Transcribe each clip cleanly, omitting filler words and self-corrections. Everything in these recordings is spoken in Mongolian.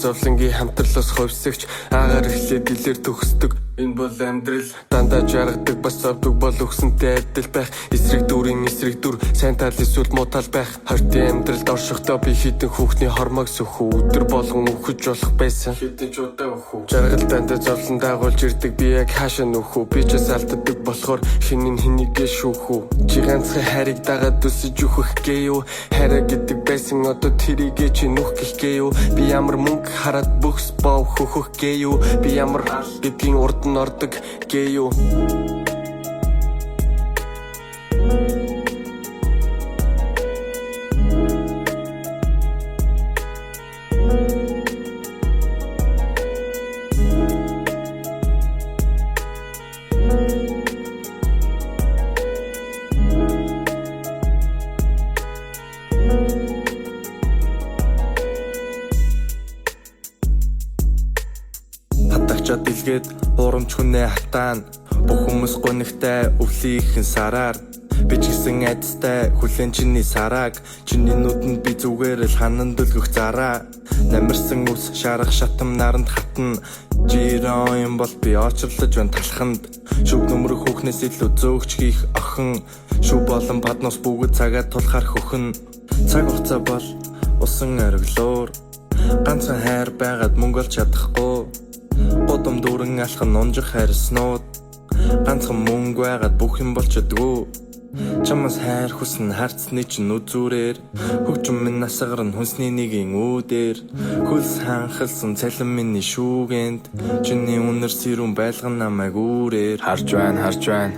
зовлонгийн хамтарлаас ховсогч агаар эхлээд илэр төгсдөг. Энэ бол амьдрал дандаа жаргадаг бас завдаг бол өгсөнтэй адил байх. Эсрэг дүрийн эсрэг дүр сайн тал эсвэл муу тал байх. Хортын амьдралд оршихдоо би хитэн хүүхний хормог сөхөө өдөр болгон өвхөж болох байсан. Хитэн ч удаа өвхөө жаргал дандаа зовлон дагуулж ирдэг би яг хаашаа нөхөө. Би ч алддаг болохоор хинэн хинийгээ шүүхүү. Чи ганцхан хайрыг дагаад өсөж үхэх гээё. Хайраа гэдэг байсан одоо тэрийгээ чи нүх гэх гээё. Би ямар мөнгө хараад бүхс бов хөхөх гээё. Би ямар гэдгийн урд нордог гээё. Хатагчаа дэлгээд урамч хүнээ хатаана. Бүх хүмүүс гонигтай өвлийнхэн сараар. Би ч гэсэн айдастай хүлэн чиний сарааг. Чиний нүдэнд би зүгээр л ханан дөлгөх зараа. Намирсан ус шарах шатам наранд хатна. Жирон юм бол би очрлож байна талханд. Шүг нөмрөх хүүхнээс илүү зөөгч хийх охин. Шүг болон паднос бүгд цагаад тулахар хөхн. Цаг хугацаа бол усан ориглоор. Ганцхан хайр байгаад мөнгө олж чадахгүй. Годом дүүрэн алхан унжих хайрснууд. Ганцхан мөнгө байгаад бүх юм болчихдгүү. Чамаас хайр хүсн харцны чинь үзүүрээр. Хөгжим минь насгарн хүнсний нэгийн үүдээр. Хөлс ханхалсан цалин миний шүүгэнд. Чиний үнэр сэрүүн байлган намайг үүрээр. Харж байна. Харж байна.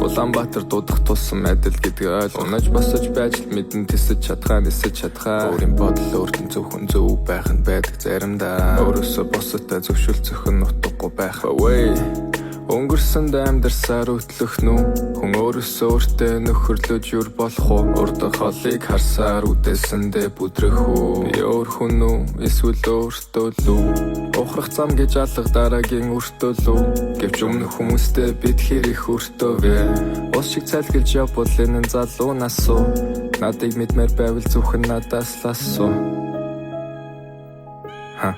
Улаанбаатар дуудах тулсан адил гэдгийг ойлгоно. Босож байж л мэдэн тэсэж чадхаа. Өөрийн бодол өөртөө зөвхөн зөв байх нь байдаг заримдаа. Өөрөөсөө босоотой зөвшөлцөх нь утгагүй байх бавэ. Өнгөрсөнд амьдарсаар өтлөх нү. Хүн өөрөөсөө өөртөө нөхөрлөж юр болох уу? Урдах холыг харсаар үдээсэндээ бүдрэх үү? Би өөр хүн үү? Эсвэл өөртөө лүү? Ухрах зам гэж алга дараагийн өртөө лүү? Гэвч өмнөх хүмүүстэй бид хэр их өртөө вэ? Ус шиг цайлгилж явбал энэ залуу насуу. Надыг мэдмээр байвал зөвхөн надаас ласуу. Ха